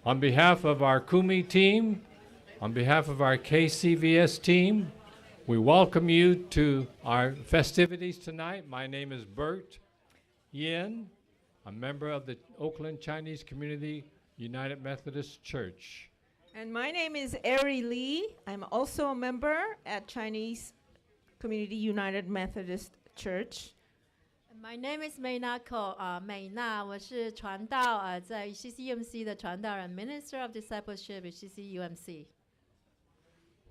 On behalf of our Kumi team, on behalf of our KCVS team, we welcome you to our festivities tonight. My name is Bert Yin, a member of the Oakland Chinese Community United Methodist Church. And my name is Ari Lee. I'm also a member at Chinese Community United Methodist Church. My name is Mainako, 美娜，我是传道在 CCUMC 的传道人 Minister of Discipleship at CCUMC.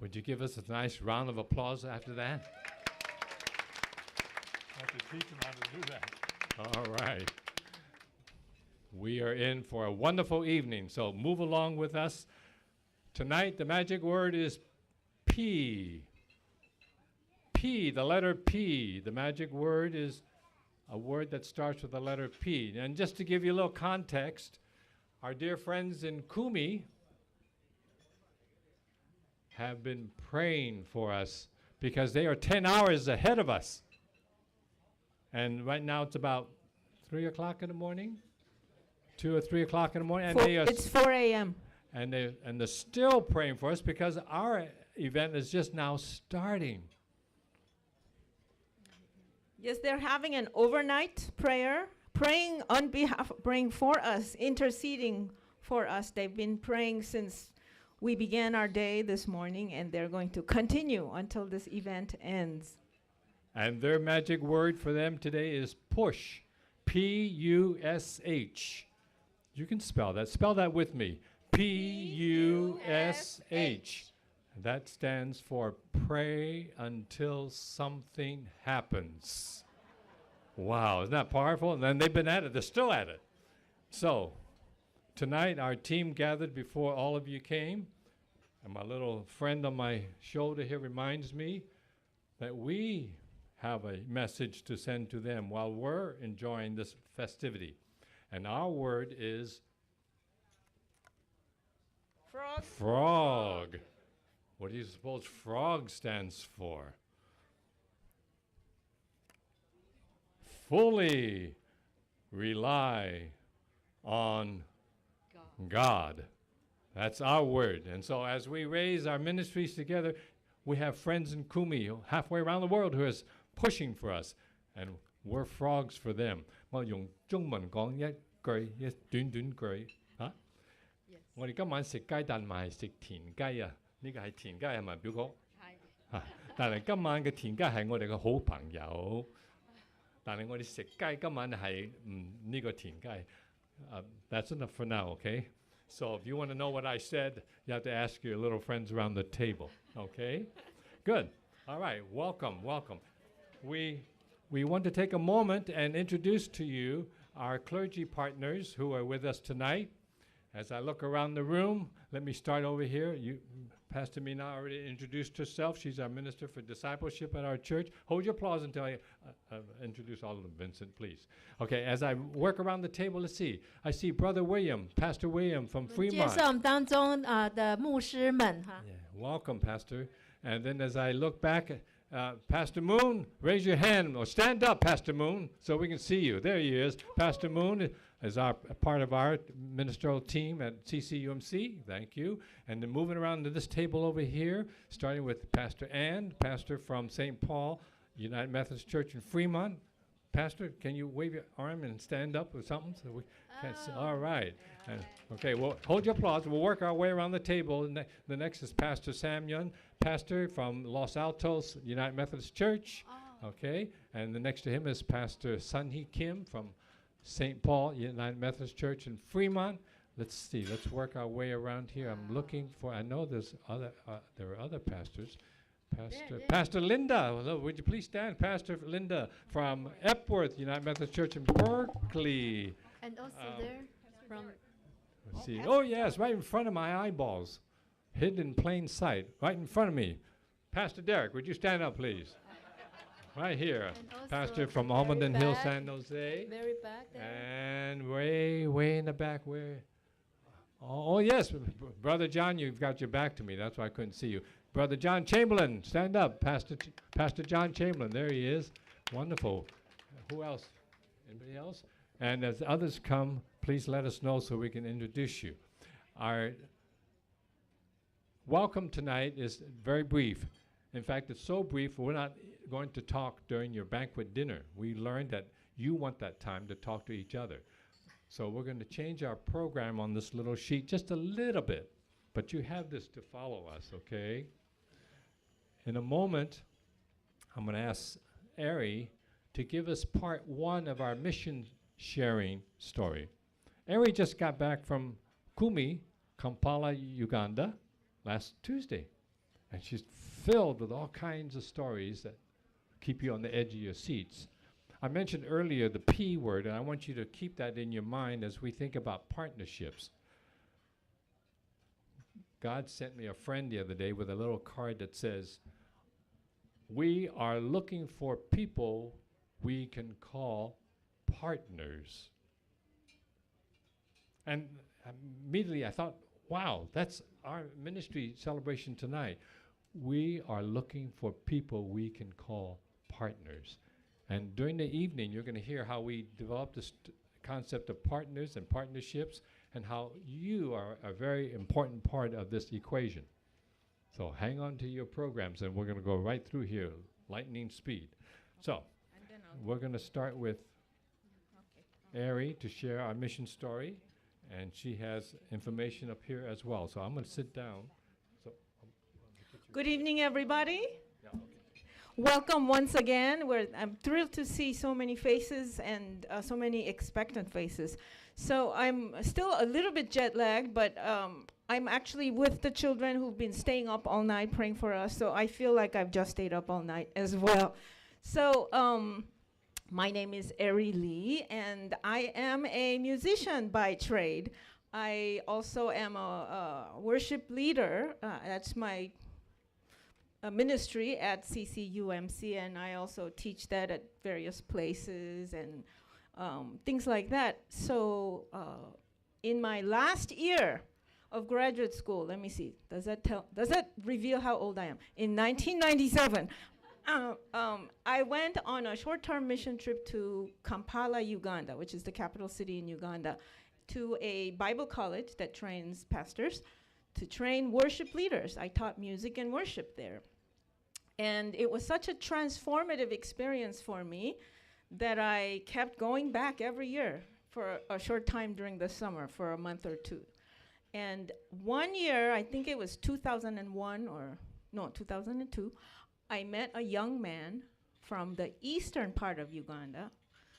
Would you give us a nice round of applause after that? I have to teach them how to do that. All right. We are in for a wonderful evening, so move along with us. Tonight, the magic word is P. P, the letter P. The magic word is a word that starts with the letter P. And just to give you a little context, our dear friends in Kumi have been praying for us because they are 10 hours ahead of us. And right now it's about 3 o'clock in the morning, 2 or 3 o'clock in the morning. And It's 4 a.m. And they're still praying for us because our event is just now starting. Yes, they're having an overnight prayer, praying on behalf, praying for us, interceding for us. They've been praying since we began our day this morning, and they're going to continue until this event ends. And their magic word for them today is push, P-U-S-H. You can spell that. Spell that with me. P-U-S-H. That stands for pray until something happens. Wow, isn't that powerful? And then they've been at it. They're still at it. So, tonight our team gathered before all of you came. And my little friend on my shoulder here reminds me that we have a message to send to them while we're enjoying this festivity. And our word is Frog. frog. What do you suppose frog stands for? Fully rely on God. That's our word. And so as we raise our ministries together, we have friends in Kumi halfway around the world who is pushing for us. And we're frogs for them. 我用中文講一句，一短短句。嚇？我哋今晚食雞蛋，唔係食田雞啊！呢個係田雞係咪，表哥？係。但係今晚嘅田雞係我哋嘅好朋友。但係我哋食雞今晚係呢個田雞。That's enough for now, okay? So if you want to know what I said, you have to ask your little friends around the table, okay? Good. All right. Welcome, welcome. We want to take a moment and introduce to you our clergy partners who are with us tonight. As I look around the room, let me start over here. Pastor Mina already introduced herself. She's our minister for discipleship at our church. Hold your applause until I introduce all of them. Vincent, please. Okay, as I work around the table, let's see. I see Brother William, Pastor William from 介 Fremont. 绍我们当中的牧师们哈。 Yeah, welcome, Pastor. And then as I look back, Pastor Moon, raise your hand or stand up, Pastor Moon, so we can see you. There he is. Pastor Moon is a part of our ministerial team at CCUMC. Thank you. And then moving around to this table over here, starting with Pastor Ann, pastor from St. Paul United Methodist Church in Fremont. Pastor, can you wave your arm and stand up or something so we can see? All right. Okay, well, hold your applause. We'll work our way around the table. The next is Pastor Sam Yun, pastor from Los Altos United Methodist Church. Okay, and the next to him is Pastor Sun Hee Kim from St. Paul United Methodist Church in Fremont. Let's see. Let's work our way around here. I'm looking for. I know there are other pastors. Pastor Linda, hello, would you please stand? Pastor Linda from Epworth United Methodist Church in Berkeley. And also there from. Let's see. Oh yes, right in front of my eyeballs, hidden in plain sight, right in front of me. Pastor Derek, would you stand up, please? Right here, pastor from Almaden Hill, San Jose. Very back there. And way in the back, where? Oh yes, Brother John, you've got your back to me. That's why I couldn't see you. Brother John Chamberlain, stand up. Pastor John Chamberlain, there he is. Wonderful. Who else? Anybody else? And as others come, please let us know so we can introduce you. Our welcome tonight is very brief. In fact, it's so brief, we're not going to talk during your banquet dinner. We learned that you want that time to talk to each other. So we're going to change our program on this little sheet just a little bit, but you have this to follow us, okay? In a moment, I'm going to ask Ari to give us part one of our mission sharing story. Ari just got back from Kumi, Kampala, Uganda, last Tuesday. And she's filled with all kinds of stories that keep you on the edge of your seats. I mentioned earlier the P word, and I want you to keep that in your mind as we think about partnerships. God sent me a friend the other day with a little card that says, "We are looking for people we can call partners." And immediately I thought, wow, that's our ministry celebration tonight. We are looking for people we can call partners. And during the evening, you're going to hear how we developed this concept of partners and partnerships and how you are a very important part of this equation. So hang on to your programs, and we're going to go right through here, lightning speed. So we're going to start with Ari to share our mission story, and she has information up here as well. So I'm going to sit down. So Good evening, everybody. yeah, okay. Welcome once again. I'm thrilled to see so many faces and so many expectant faces. So I'm still a little bit jet lagged, but I'm actually with the children who've been staying up all night praying for us. So I feel like I've just stayed up all night as well. So my name is Ari Lee, and I am a musician by trade. I also am a worship leader. That's my ministry at CCUMC, and I also teach that at various places and things like that. So in my last year of graduate school, let me see, does that reveal how old I am? In 1997, I went on a short-term mission trip to Kampala, Uganda, which is the capital city in Uganda, to a Bible college that trains pastors to train worship leaders. I taught music and worship there. And it was such a transformative experience for me that I kept going back every year for a short time during the summer for a month or two. And one year, I think it was 2001 or no, 2002, I met a young man from the eastern part of Uganda,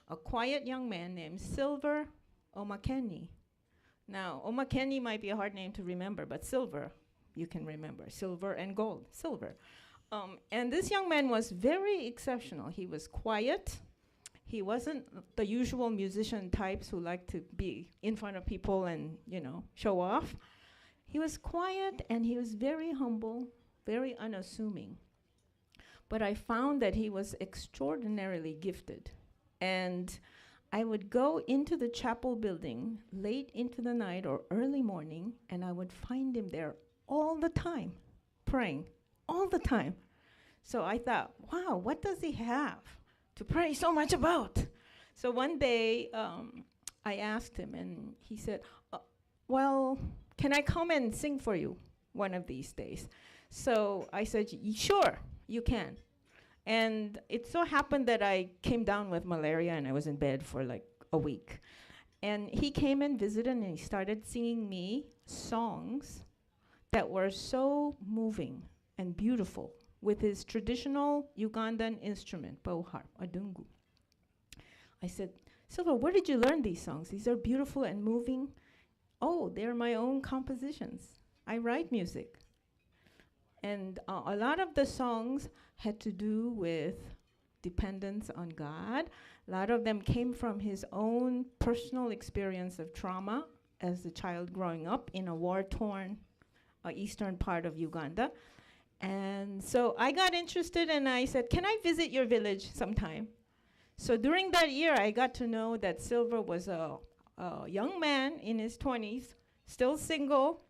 a quiet young man named Silver Omakeni. Now, Omakeni might be a hard name to remember, but Silver, you can remember. Silver and gold, Silver. And this young man was very exceptional. He was quiet. He wasn't the usual musician types who like to be in front of people and, show off. He was quiet, and he was very humble, very unassuming. But I found that he was extraordinarily gifted. And I would go into the chapel building late into the night or early morning, and I would find him there all the time, praying, all the time. So I thought, wow, what does he have to pray so much about? So one day, I asked him, and he said, well, can I come and sing for you one of these days? So I said, sure, you can. And it so happened that I came down with malaria, and I was in bed for like a week. And he came and visited, and he started singing me songs that were so moving and beautiful with his traditional Ugandan instrument, bow harp, adungu. I said, Silver, where did you learn these songs? These are beautiful and moving. Oh, they're my own compositions. I write music. And a lot of the songs had to do with dependence on God. A lot of them came from his own personal experience of trauma as a child growing up in a war-torn eastern part of Uganda. And so I got interested, and I said, can I visit your village sometime? So during that year, I got to know that Silver was a young man in his 20s, still single,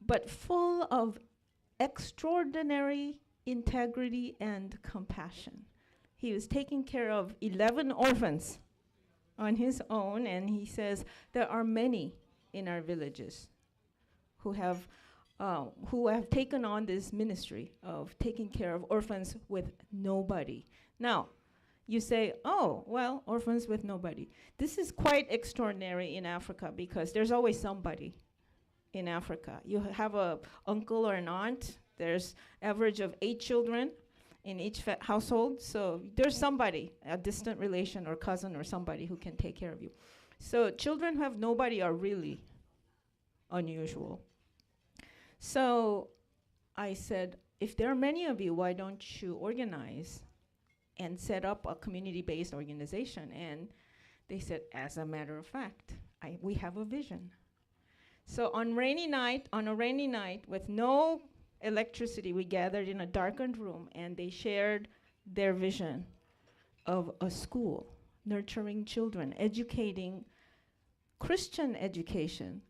but full of extraordinary integrity and compassion. He was taking care of 11 orphans on his own, and he says, there are many in our villages who have taken on this ministry of taking care of orphans with nobody. Now, you say, oh, well, orphans with nobody. This is quite extraordinary in Africa because there's always somebody in Africa. You have a uncle or an aunt. There's average of 8 children in each household. So there's somebody, a distant relation or cousin or somebody who can take care of you. So children who have nobody are really unusual. So I said, if there are many of you, why don't you organize and set up a community-based organization? And they said, as a matter of fact, we have a vision. So on a rainy night with no electricity, we gathered in a darkened room and they shared their vision of a school, nurturing children, educating, Christian education,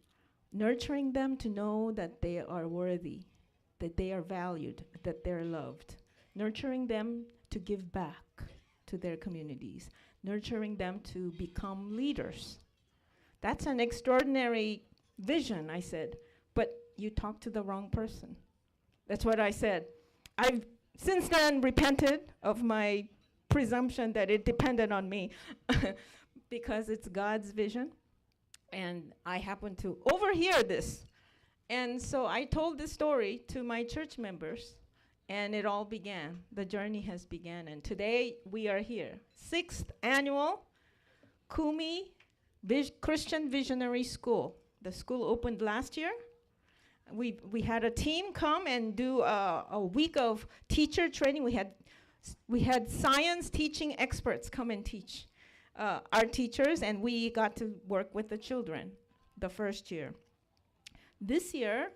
nurturing them to know that they are worthy, that they are valued, that they're loved, nurturing them to give back to their communities, nurturing them to become leaders. That's an extraordinary vision, I said, but you talked to the wrong person. That's what I said. I've since then repented of my presumption that it depended on me because it's God's vision. And I happened to overhear this. And so I told this story to my church members, and it all began. The journey has begun, and today we are here. 6th annual Kumi Christian Visionary School. The school opened last year. We had a team come and do a week of teacher training. We had science teaching experts come and teach our teachers, and we got to work with the children the first year. This year,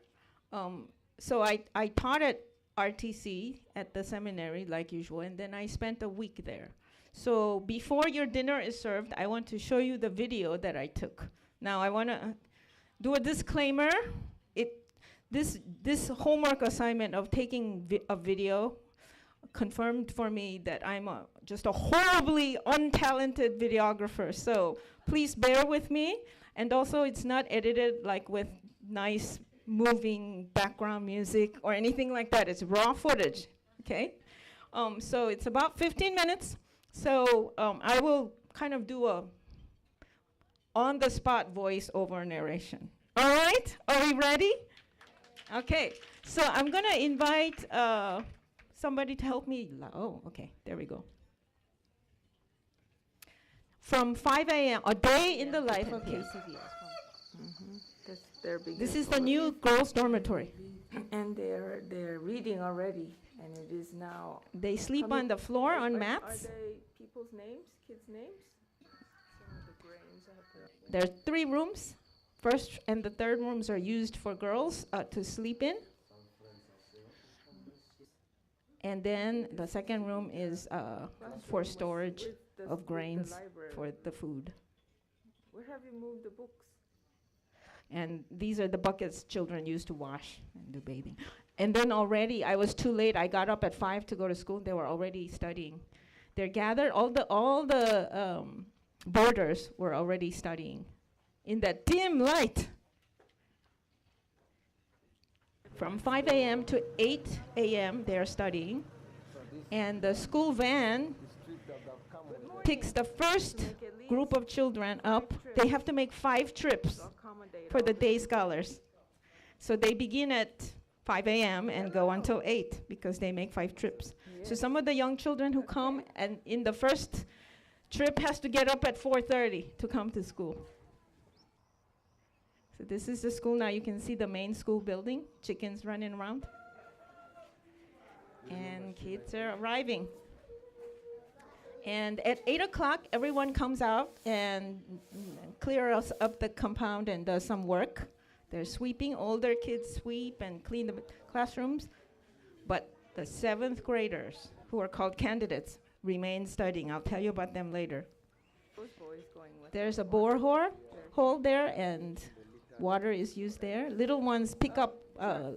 so I taught at RTC at the seminary like usual, and then I spent a week there. So before your dinner is served, I want to show you the video that I took. Now I want to do a disclaimer. This homework assignment of taking a video confirmed for me that I'm just a horribly untalented videographer. So please bear with me. And also it's not edited like with nice moving background music or anything like that. It's raw footage, okay? So it's about 15 minutes. So I will kind of do a on-the-spot voice-over narration. All right, are we ready? Okay, so I'm gonna invite somebody to help me. Oh, okay, there we go. From 5 a.m., a day in the life of KCVS. This is the new girls' dormitory. And they're reading already, and it is now. They sleep on the floor on mats. Are they people's names, kids' names? There are 3 rooms. First and the third rooms are used for girls to sleep in. And then the second room is for storage of grains for the food. Where have you moved the books? And these are the buckets children use to wash and do bathing. And then already, I was too late. I got up at 5 to go to school. They were already studying. They're gathered. All the boarders were already studying in that dim light. From 5 a.m. to 8 a.m. they're studying. And the school van picks the first group of children up. They have to make 5 trips for the day scholars. So they begin at 5 a.m. and go until 8 because they make 5 trips. So some of the young children who come and in the first trip has to get up at 4:30 to come to school. So this is the school now. You can see the main school building, chickens running around. And kids are arriving. And at 8 o'clock, everyone comes out and clears up the compound and does some work. They're sweeping. Older kids sweep and clean the classrooms. But the 7th graders, who are called candidates, remain studying. I'll tell you about them later. There's a hole there, and water is used there. Little ones pick up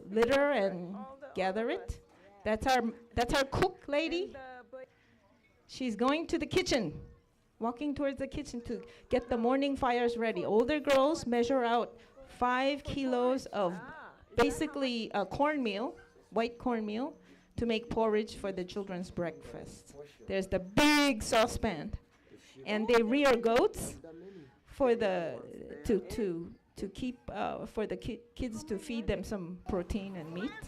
litter and gather it. That's our cook lady. She's going to the kitchen, walking towards the kitchen to get the morning fires ready. Older girls measure out 5 kilos of basically cornmeal, white cornmeal, to make porridge for the children's breakfast. There's the big saucepan, and they rear goats for the to keep for the kids to feed them some protein and meat.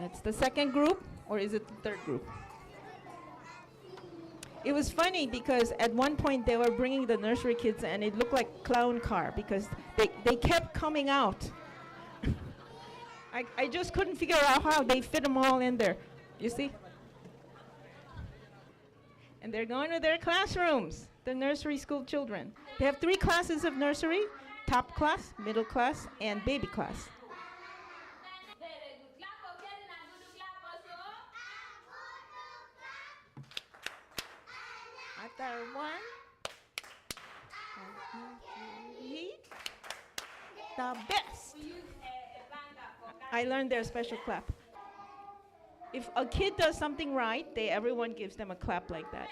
That's the second group, or is it the third group? It was funny because at one point they were bringing the nursery kids and it looked like clown car because they kept coming out. I just couldn't figure out how they fit them all in there. You see? And they're going to their classrooms, the nursery school children. They have 3 classes of nursery: top class, middle class, and baby class. After 1, 2, 3, the best. I learned their special clap. If a kid does something right, everyone gives them a clap like that.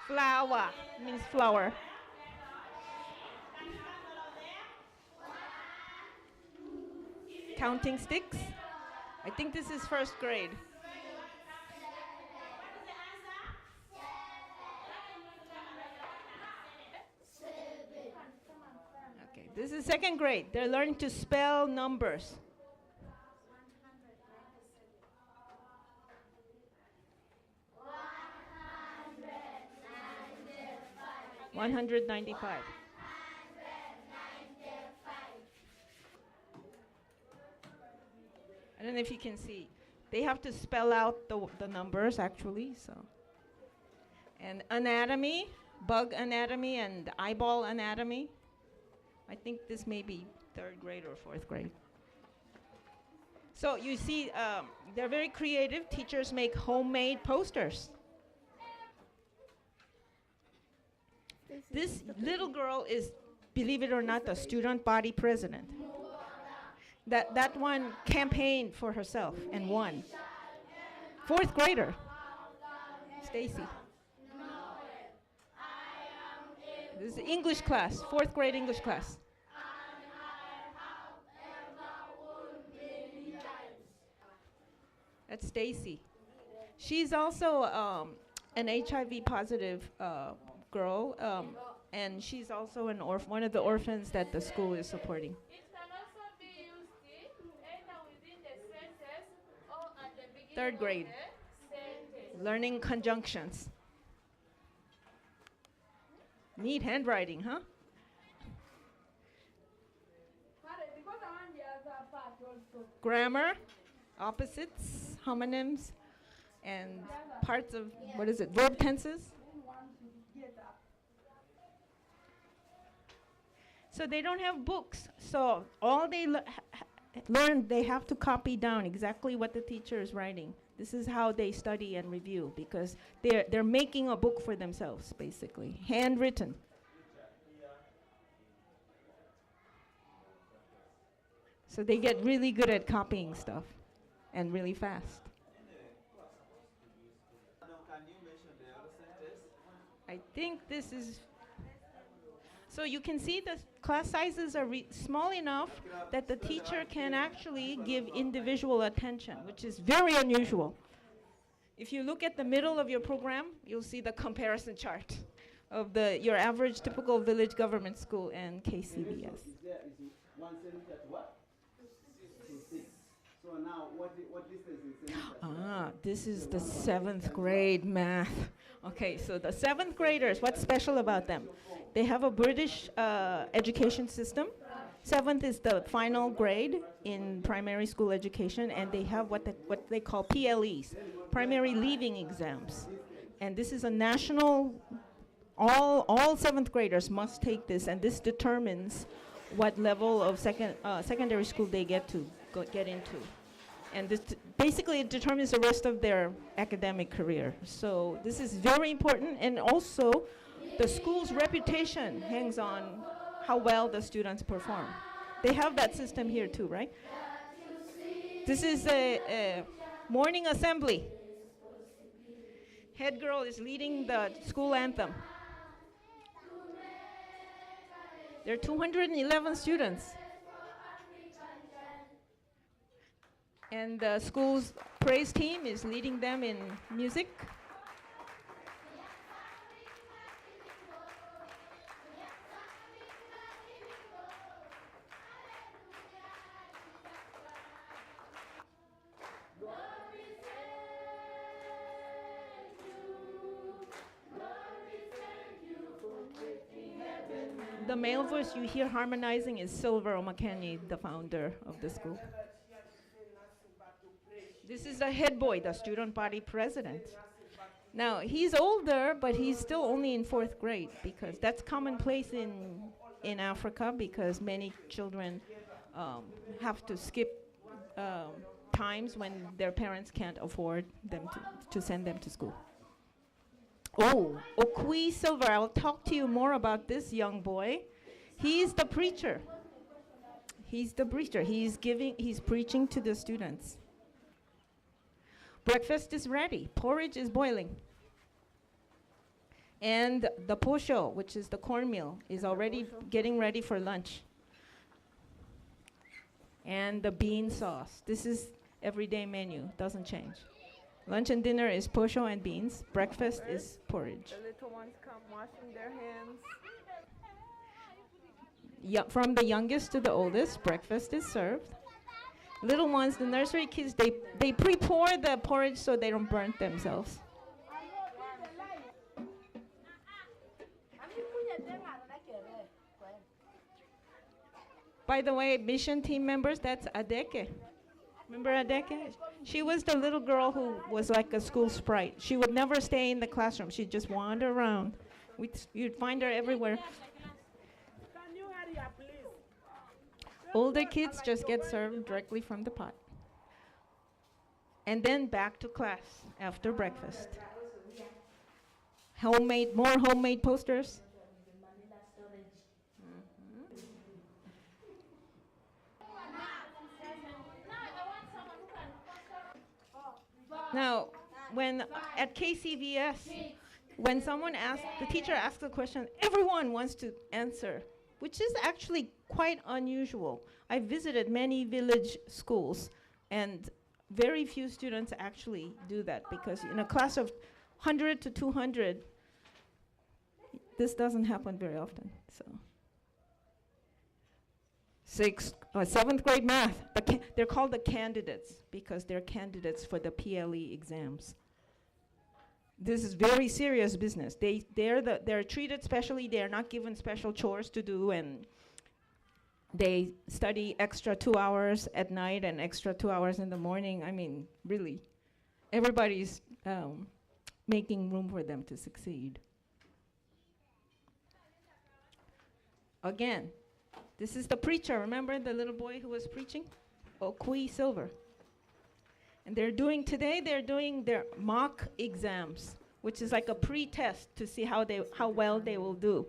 Flower means flower. Counting sticks. I think this is first grade. Okay, this is second grade. They're learning to spell numbers. 195. I don't know if you can see. They have to spell out the numbers actually. So, and anatomy, bug anatomy and eyeball anatomy. I think this may be third grade or fourth grade. So you see, they're very creative. Teachers make homemade posters. This little girl is, believe it or not, the student body president. That one campaigned for herself and won. Fourth grader, Stacy. This is English class, fourth grade English class. That's Stacy. She's also an HIV positive girl, and she's also one of the orphans that the school is supporting. Third grade, learning conjunctions. Neat handwriting, huh? Grammar, opposites, homonyms, and parts of, verb tenses. So they don't have books, so all they learn, they have to copy down exactly what the teacher is writing. This is how they study and review, because they're making a book for themselves, basically, handwritten. So they get really good at copying stuff, and really fast. I think this is, so you can see the class sizes are small enough that the teacher can actually give individual attention, which is very unusual. If you look at the middle of your program, you'll see the comparison chart of your average typical village government school and KCBS. So now, what distance is it? This is the 7th grade math. Okay, so the 7th graders, what's special about them? They have a British education system. 7th is the final grade in primary school education, and they have what they call PLEs, primary leaving exams. And this is a national, all 7th graders must take this, and this determines what level of secondary school they get into. And this basically it determines the rest of their academic career. So this is very important, and also the school's reputation hangs on how well the students perform. They have that system here too, right? This is a morning assembly. Head girl is leading the school anthem. There are 211 students. And the school's praise team is leading them in music. The male voice you hear harmonizing is Silver Omakanye, the founder of the school. This is the head boy, the student body president. Now, he's older, but he's still only in 4th grade because that's commonplace in Africa because many children have to skip times when their parents can't afford them to send them to school. Oh, Okui Silver, I'll talk to you more about this young boy. He's the preacher. He's the preacher. He's preaching to the students. Breakfast is ready. Porridge is boiling. And the posho, which is the cornmeal, is already getting ready for lunch. And the bean sauce. This is everyday menu, doesn't change. Lunch and dinner is posho and beans. Breakfast is porridge. The little ones come washing their hands. From the youngest to the oldest, breakfast is served. Little ones, the nursery kids, they pre-pour the porridge so they don't burn themselves. By the way, mission team members, that's Adeke. Remember Adeke? She was the little girl who was like a school sprite. She would never stay in the classroom. She'd just wander around. You'd find her everywhere. Older kids just get served directly from the pot. And then back to class after breakfast. More homemade posters. Now, when at KCVS, when the teacher asks a question, everyone wants to answer, which is actually quite unusual. I visited many village schools, and very few students actually do that because in a class of 100 to 200, this doesn't happen very often. So, 7th grade math. They're called the candidates because they're candidates for the PLE exams. This is very serious business. They're treated specially. They're not given special chores to do, and they study extra 2 hours at night and extra 2 hours in the morning. I mean, really, everybody's making room for them to succeed. Again, this is the preacher. Remember the little boy who was preaching? Okui Silver. And they're doing their mock exams, which is like a pre-test to see how well they will do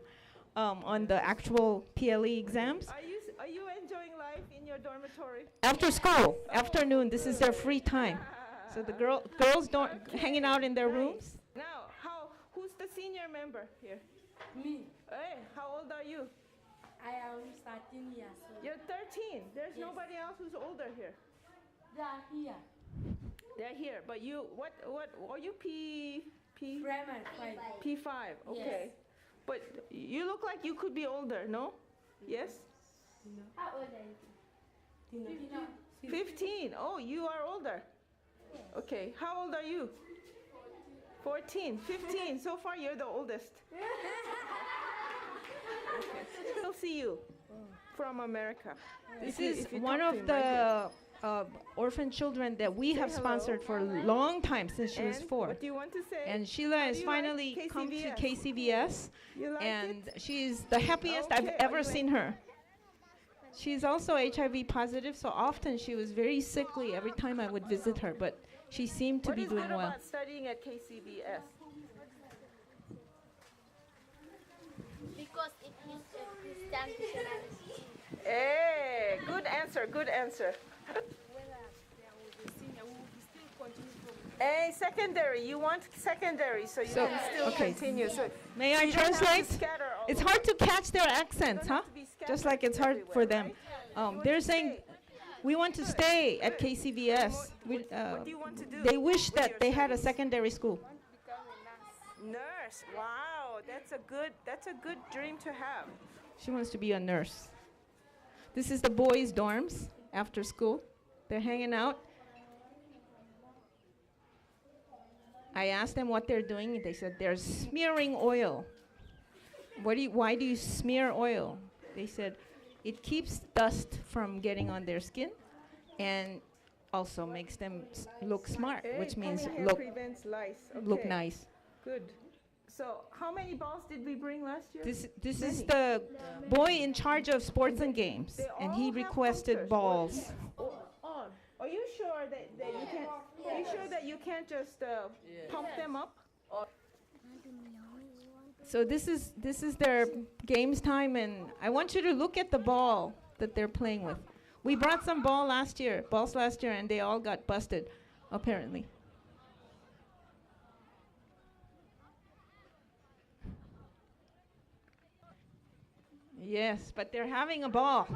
on the actual PLE exams. Are you enjoying life in your dormitory? After school, afternoon, this is their free time. So the girls don't hanging out in their rooms. Now, who's the senior member here? Me, Hey, how old are you? I am 13 years old. You're 13. There's Yes. nobody else who's older here. They are here. They're here, but you, what are you Primary 5. P5? Okay. Yes. But you look like you could be older, no? Yes? How old are you? 15. Oh, you are older. Okay. How old are you? 14, 15. So far, you're the oldest. We'll see you from America. This If is you one talk to of him right the orphan children that we have hello. sponsored for a long time since she was And 4. what do you want to say? And Sheila How has do you like finally come to KCVS? KCVS, You like and it? she's the happiest I've Okay, ever are you seen her. She's also HIV positive, so often she was very sickly every time I would visit her, but she seemed to What be is doing good well. about studying at KCVS? Because it is a Christian nationality. Hey, answer. Good answer. When they are with the senior, we will still continue from Hey, secondary. You want secondary, so you So, can still okay. continue. So May I you don't have to translate? scatter all It's over. hard to catch their You accents, don't huh? have to be Just scattered like it's hard for everywhere, them. right? You want They're to saying stay. we want to stay at KCVS. What do you want to do? They wish with that your they had a studies? secondary school. want to become a nurse. Nurse. Wow, that's a good dream to have. She wants to be a nurse. This is the boys' dorms after school. They're hanging out. I asked them what they're doing, and they said they're smearing oil. Why do you smear oil? They said it keeps dust from getting on their skin and also makes them look smart, which means coming here look prevents lice. Okay, nice. Good. So, how many balls did we bring last year? This is Many. the boy in charge of sports and games, They and all he have requested posters. balls. Oh, are you sure that you can't? Are you sure that you can't just pump them up? So this is their games time, and I want you to look at the ball that they're playing with. We brought some balls last year, and they all got busted, apparently. Yes, but they're having a ball.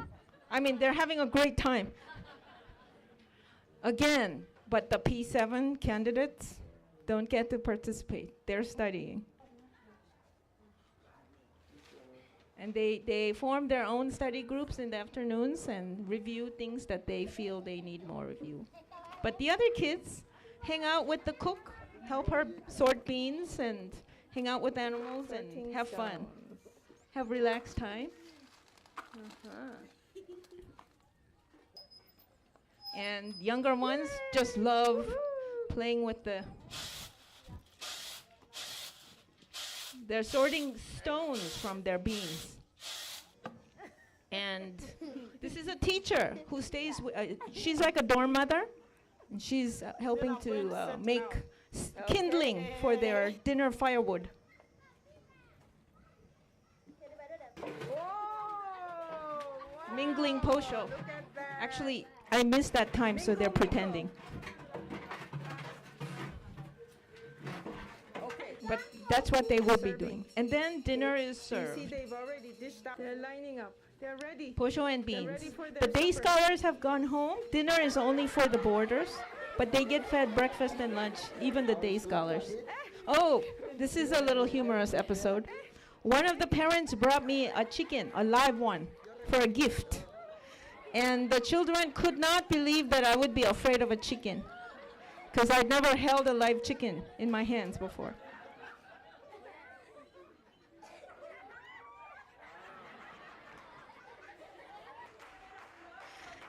I mean, they're having a great time. Again, but the P7 candidates don't get to participate. They're studying. And they form their own study groups in the afternoons and review things that they feel they need more review. But the other kids hang out with the cook, help her sort beans, and hang out with animals and have fun. Have relaxed time. And younger ones just love playing with they're sorting stones from their beans. And this is a teacher who stays, she's like a dorm mother, and she's helping to make kindling for their dinner firewood. Mingling posho. Actually, I missed that time, so they're pretending. But that's what they will be doing. And then dinner is You see, served. they've already dished out. They're lining up. They're ready. Posho and They're beans. ready for The their day supper. scholars have gone home. Dinner is only for the boarders, but they get fed breakfast and lunch, even the day scholars. Oh, this is a little humorous episode. One of the parents brought me a chicken, a live one, for a gift. And the children could not believe that I would be afraid of a chicken, because I'd never held a live chicken in my hands before.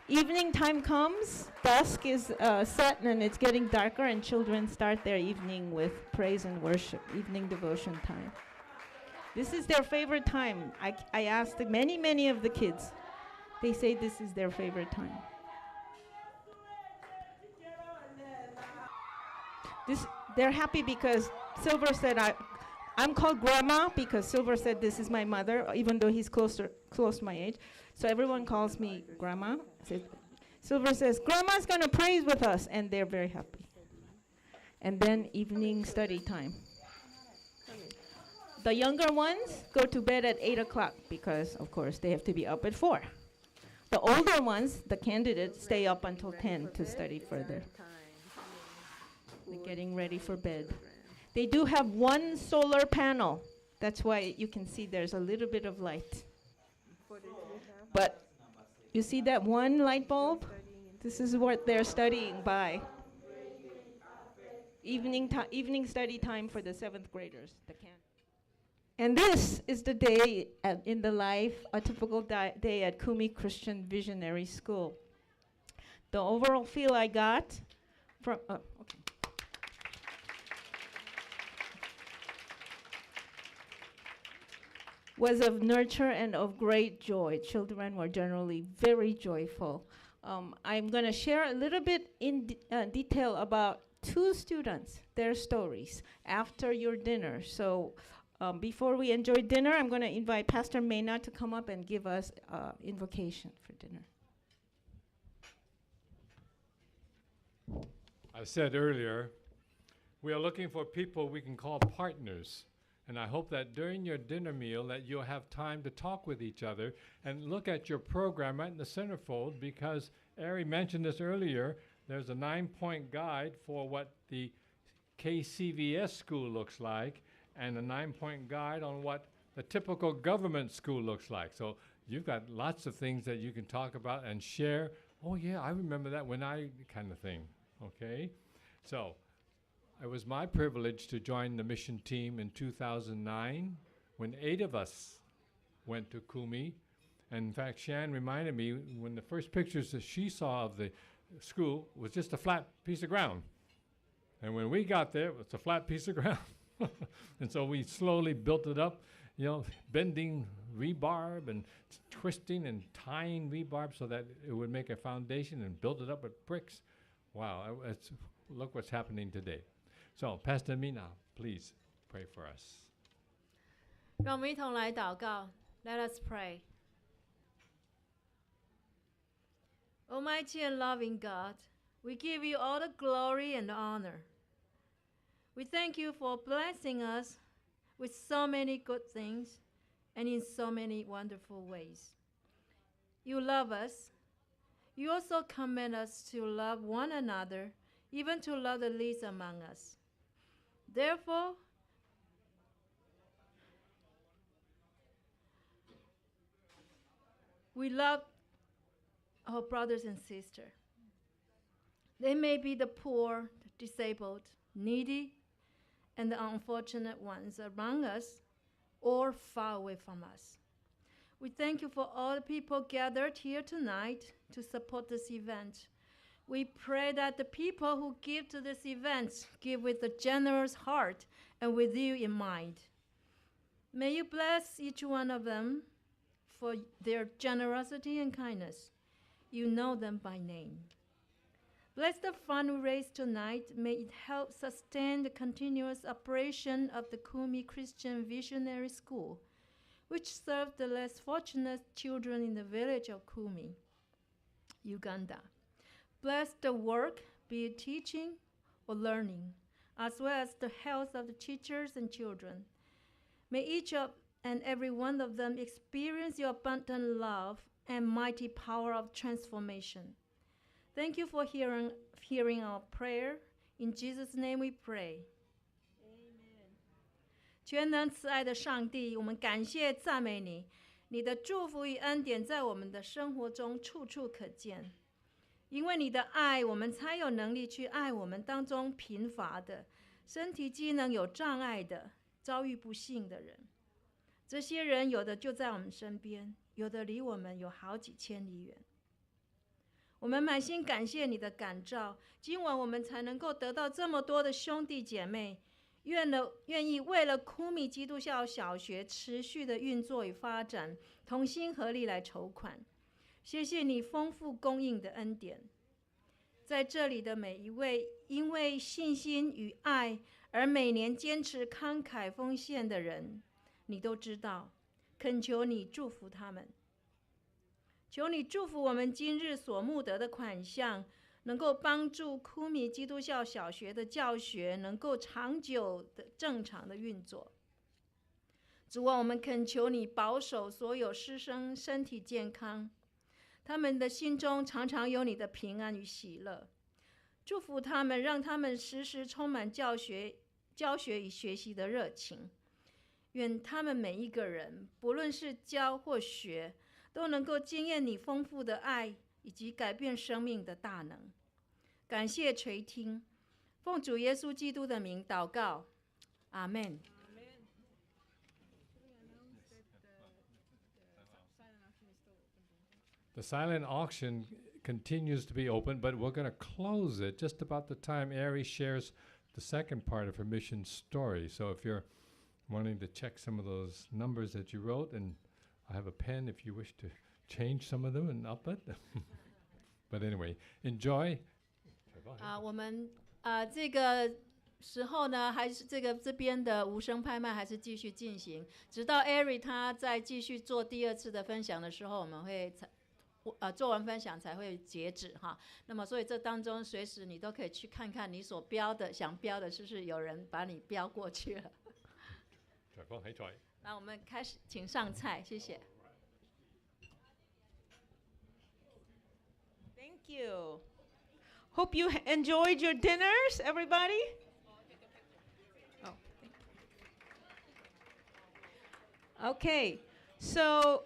Evening time comes, dusk is set and it's getting darker, and children start their evening with praise and worship, evening devotion time. This is their favorite time. I asked many of the kids. They say this is their favorite time. They're happy because Silver said, I'm called Grandma because Silver said this is my mother, even though he's close to my age. So everyone calls me Grandma. Silver says, Grandma's going to praise with us, and they're very happy. And then evening study time. The younger ones go to bed at 8 o'clock because, of course, they have to be up at 4. The older ones, the candidates, stay up until 10 to study further. They're getting ready for bed. They do have one solar panel. That's why you can see there's a little bit of light. But you see that one light bulb? This is what they're studying by. Evening study time for the 7th graders. And this is the day in the life, a typical day at Kumi Christian Visionary School. The overall feel I got from, was of nurture and of great joy. Children were generally very joyful. I'm going to share a little bit in detail about 2 students, their stories, after your dinner. So before we enjoy dinner, I'm going to invite Pastor Mena to come up and give us invocation for dinner. I said earlier, we are looking for people we can call partners. And I hope that during your dinner meal that you'll have time to talk with each other and look at your program right in the centerfold, because Ari mentioned this earlier, there's a 9-point guide for what the KCVS school looks like and a 9-point guide on what the typical government school looks like. So you've got lots of things that you can talk about and share. Oh yeah, I remember that when I kind of thing, okay? So it was my privilege to join the mission team in 2009 when 8 of us went to Kumi. And in fact, Shan reminded me when the first pictures that she saw of the school was just a flat piece of ground. And when we got there, it was a flat piece of ground. And so we slowly built it up, you know, bending rebarb and twisting and tying rebarb so that it would make a foundation, and built it up with bricks. Wow, look what's happening today. So, Pastor Mina, please pray for us. 让我们一同来祷告。Let us pray. Almighty and loving God, we give you all the glory and honor. We thank you for blessing us with so many good things and in so many wonderful ways. You love us. You also command us to love one another, even to love the least among us. Therefore, we love our brothers and sisters. They may be the poor, the disabled, needy, and the unfortunate ones among us or far away from us. We thank you for all the people gathered here tonight to support this event. We pray that the people who give to this event give with a generous heart and with you in mind. May you bless each one of them for their generosity and kindness. You know them by name. Bless the fund we raise tonight. May it help sustain the continuous operation of the Kumi Christian Visionary School, which serves the less fortunate children in the village of Kumi, Uganda. Bless the work, be it teaching or learning, as well as the health of the teachers and children. May each and every one of them experience your abundant love and mighty power of transformation. Thank you for hearing our prayer. In Jesus' name we pray. Amen. 全能慈爱的上帝，我们感谢赞美你，你的祝福与恩典在我们的生活中处处可见。因为你的爱，我们才有能力去爱我们当中贫乏的、身体机能有障碍的、遭遇不幸的人。这些人有的就在我们身边，有的离我们有好几千里远。我们满心感谢你的感召，今晚我们才能够得到这么多的兄弟姐妹，愿意为了库米基督教小学持续的运作与发展，同心合力来筹款。谢谢你丰富供应的恩典。在这里的每一位因为信心与爱而每年坚持慷慨奉献的人，你都知道，恳求你祝福他们。求你祝福我们今日所募得的款项，能够帮助库米基督教小学的教学能够长久的正常的运作。主啊，我们恳求你保守所有师生身体健康，他们的心中常常有你的平安与喜乐。祝福他们，让他们时时充满教学与学习的热情。愿他们每一个人，不论是教或学，都能够经验你丰富的爱以及改变生命的大能。感谢垂听，奉主耶稣基督的名祷告，阿们。The silent auction continues to be open, but we're going to close it just about the time Ari shares the second part of her mission story. So if you're wanting to check some of those numbers that you wrote, and I have a pen if you wish to change some of them and up it. But anyway, enjoy. 我们这个时候呢，还是这边的无声拍卖还是继续进行，直到 Ari 他在继续做第二次的分享的时候，我们会做完分享才会截止哈。那么所以这当中随时你都可以去看看你所标的想标的是不是有人把你标过去了。那我们开始，请上菜，谢谢。Thank you. Hope you enjoyed your dinners, everybody. Oh, thank you. Okay, so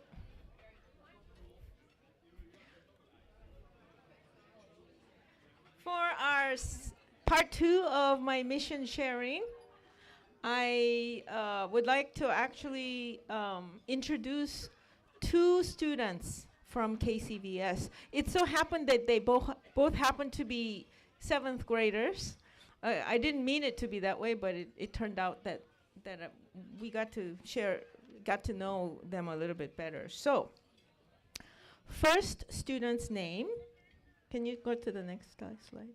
for our part 2 of my mission sharing, I would like to actually introduce 2 students from KCVS. It so happened that they both happened to be 7th graders. I didn't mean it to be that way, but it turned out that we got to know them a little bit better. So, first student's name, can you go to the next slide?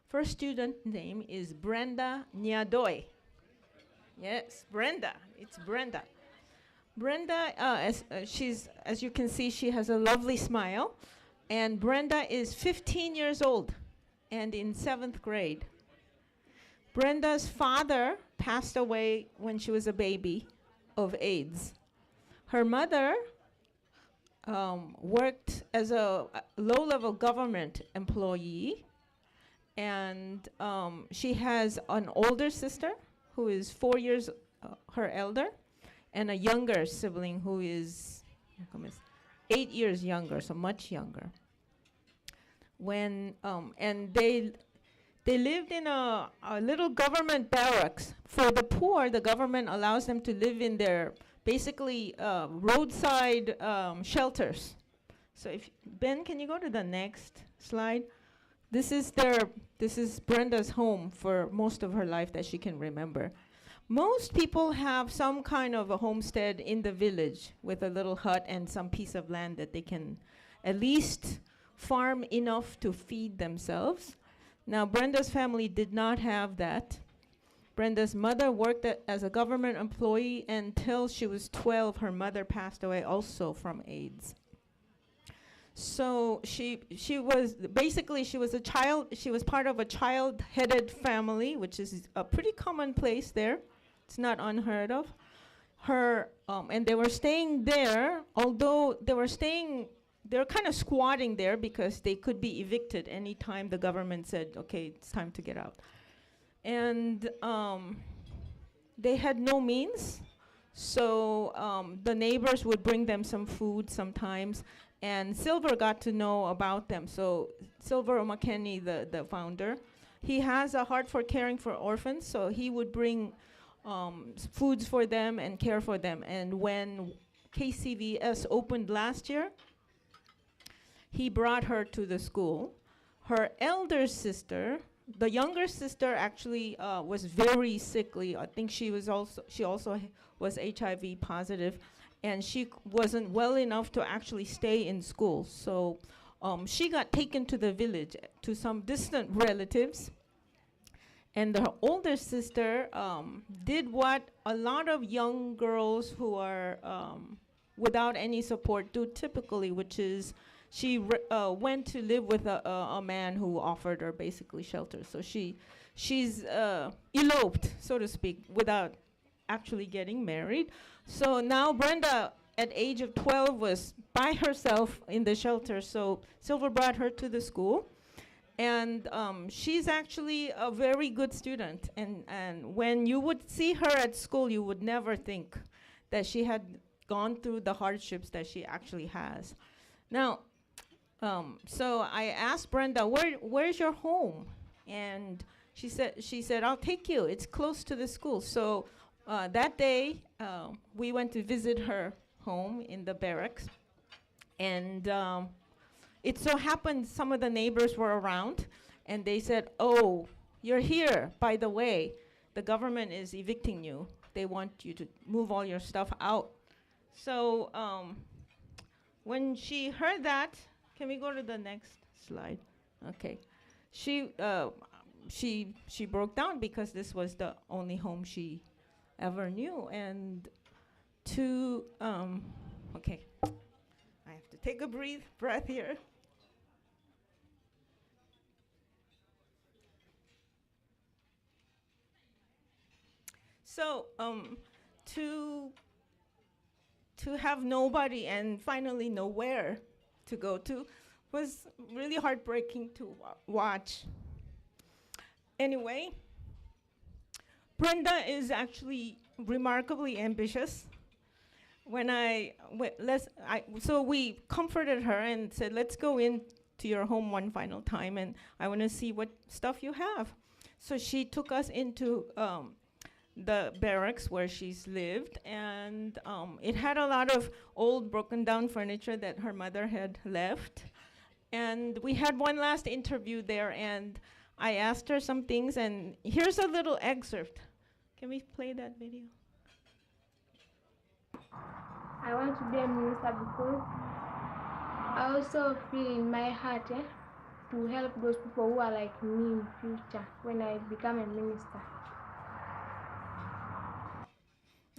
First student name is Brenda Nyadoy. Yes, Brenda. It's Brenda. Brenda, as you can see, she has a lovely smile. And Brenda is 15 years old and in 7th grade. Brenda's father passed away when she was a baby of AIDS. Her mother worked as a low-level government employee. And she has an older sister who is 4 years her elder, and a younger sibling who is 8 years younger, so much younger. And they lived in a little government barracks. For the poor, the government allows them to live in their basically roadside shelters. So Ben, can you go to the next slide? This is Brenda's home for most of her life that she can remember. Most people have some kind of a homestead in the village with a little hut and some piece of land that they can at least farm enough to feed themselves. Now, Brenda's family did not have that. Brenda's mother worked as a government employee until she was 12. Her mother passed away also from AIDS. So she was a child. She was part of a child-headed family, which is a pretty commonplace there. It's not unheard of. And they were staying there, although they were kind of squatting there because they could be evicted anytime the government said, okay, it's time to get out. And they had no means, so the neighbors would bring them some food sometimes. And Silver got to know about them. So Silver O'Makeni, the founder, he has a heart for caring for orphans, so he would bring foods for them and care for them. And when KCVS opened last year, he brought her to the school. Her elder sister, the younger sister, actually was very sickly. I think she also was HIV positive. And she wasn't well enough to actually stay in school. So she got taken to the village to some distant relatives. And her older sister did what a lot of young girls who are without any support do typically, which is she went to live with a man who offered her basically shelter. So she's eloped, so to speak, without actually getting married. So now Brenda, at age of 12, was by herself in the shelter. So Silver brought her to the school. And she's actually a very good student. And when you would see her at school, you would never think that she had gone through the hardships that she actually has. Now, so I asked Brenda, where's your home? And she said, I'll take you. It's close to the school. So that day, we went to visit her home in the barracks. And it so happened some of the neighbors were around, and they said, oh, you're here. By the way, the government is evicting you. They want you to move all your stuff out. So when she heard that, can we go to the next slide? Okay. She broke down because this was the only home she ever knew. And okay, I have to take a breath here. So, to have nobody and finally nowhere to go to was really heartbreaking to watch. Anyway, Brenda is actually remarkably ambitious. So we comforted her and said, let's go into your home one final time, and I want to see what stuff you have. So she took us into the barracks where she's lived, and it had a lot of old broken down furniture that her mother had left. And we had one last interview there, and I asked her some things, and here's a little excerpt. Can we play that video? I want to be a minister because I also feel in my heart to help those people who are like me in future when I become a minister.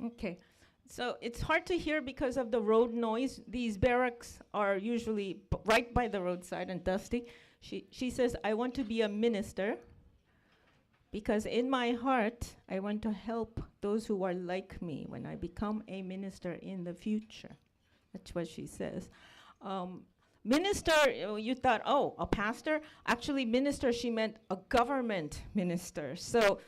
Okay, so it's hard to hear because of the road noise. These barracks are usually right by the roadside and dusty. She says, I want to be a minister because in my heart, I want to help those who are like me when I become a minister in the future. That's what she says. Minister, you thought, oh, a pastor? Actually, minister, she meant a government minister. So,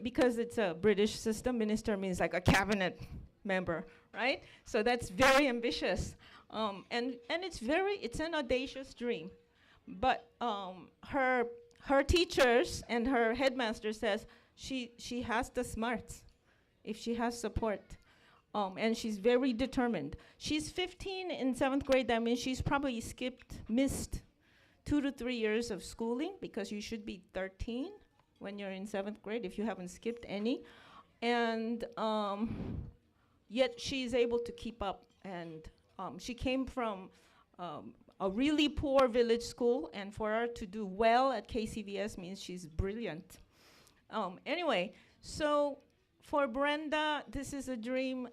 because it's a British system, minister means like a cabinet member, right? So that's very ambitious. And it's an audacious dream. But her teachers and her headmaster says she has the smarts if she has support. And she's very determined. She's 15 in 7th grade. That means she's probably missed 2 to 3 years of schooling because you should be 13 when you're in 7th grade if you haven't skipped any. And yet she's able to keep up. And she came from a really poor village school, and for her to do well at KCVS means she's brilliant. Anyway, so for Brenda, this is a dream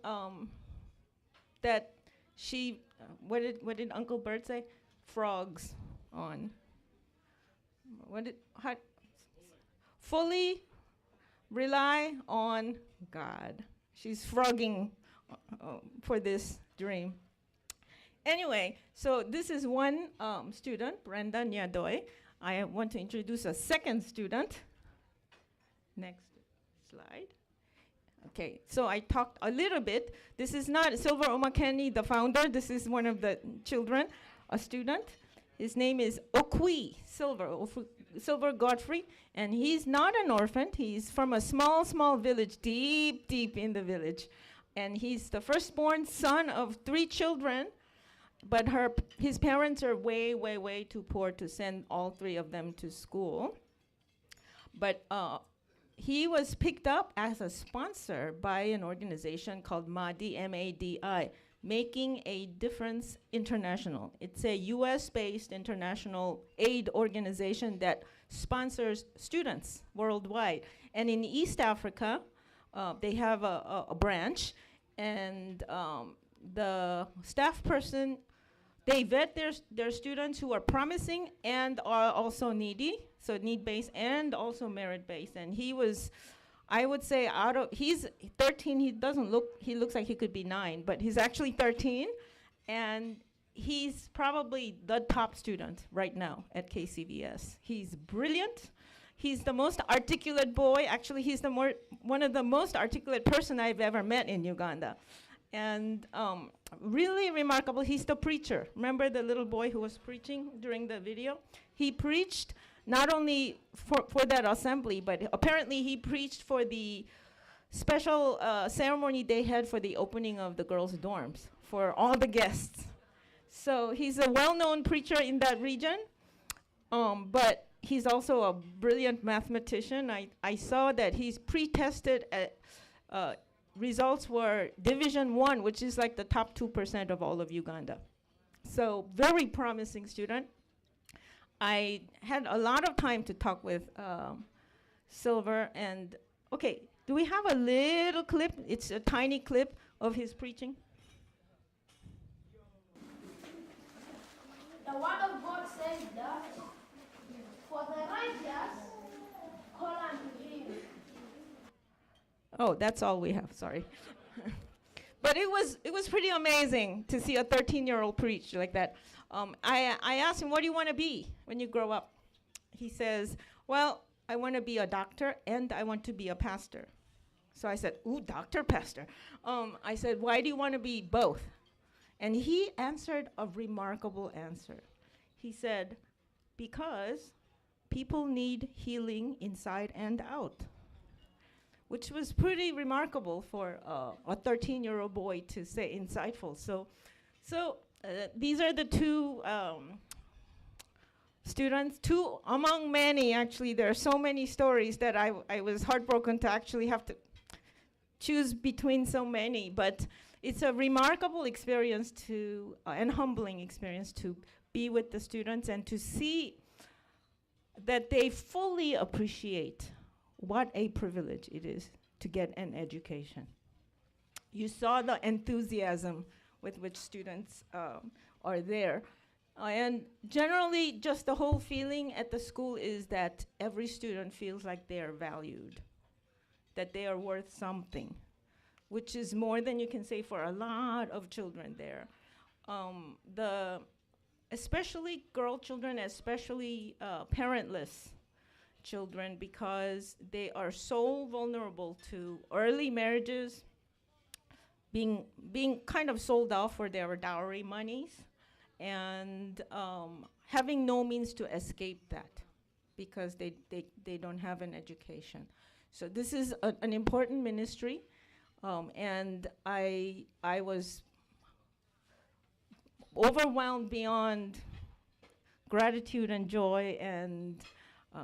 that she, what did Uncle Bert say? Frogs on. Fully rely on God. She's frogging for this dream. Anyway, so this is one student, Brenda Nyadoy. I want to introduce a second student. Next slide. Okay, so I talked a little bit. This is not Silver Omakeni, the founder. This is one of the children, a student. His name is Okui Silver Godfrey, and he's not an orphan. He's from a small village, deep in the village. And he's the firstborn son of 3 children, but his parents are way too poor to send all 3 of them to school. But he was picked up as a sponsor by an organization called MADI, M-A-D-I, Making a Difference International. It's a US-based international aid organization that sponsors students worldwide. And in East Africa, they have a branch, and the staff person, they vet their students who are promising and are also needy, so need-based and also merit-based. And he was, I would say, he's 13, he looks like he could be 9, but he's actually 13, and he's probably the top student right now at KCVS. He's brilliant. He's the most articulate boy. Actually, he's one of the most articulate person I've ever met in Uganda. And really remarkable, he's the preacher. Remember the little boy who was preaching during the video? He preached not only for that assembly, but apparently he preached for the special ceremony they had for the opening of the girls' dorms for all the guests. So he's a well-known preacher in that region, but he's also a brilliant mathematician. I saw that he's pre-tested at results were Division 1, which is like the top 2% of all of Uganda. So very promising student. I had a lot of time to talk with Silver, and okay, do we have a little clip? It's a tiny clip of his preaching. The word of God says that, for the righteous call unto him. Oh, that's all we have. Sorry. But it was pretty amazing to see a 13-year-old preach like that. I asked him, "What do you want to be when you grow up?" He says, "Well, I want to be a doctor and I want to be a pastor." So I said, "Ooh, doctor, pastor." I said, "Why do you want to be both?" And he answered a remarkable answer. He said, "Because people need healing inside and out," which was pretty remarkable for a 13-year-old boy to say, insightful. So these are the two students, two among many, actually. There are so many stories that I was heartbroken to actually have to choose between so many, but it's a remarkable experience to, and humbling experience to be with the students and to see that they fully appreciate what a privilege it is to get an education. You saw the enthusiasm with which students are there. And generally, just the whole feeling at the school is that every student feels like they are valued, that they are worth something, which is more than you can say for a lot of children there. Especially girl children, especially parentless children, because they are so vulnerable to early marriages, being kind of sold off for their dowry monies, and having no means to escape that because they don't have an education. So this is an important ministry, and I was overwhelmed beyond gratitude and joy, and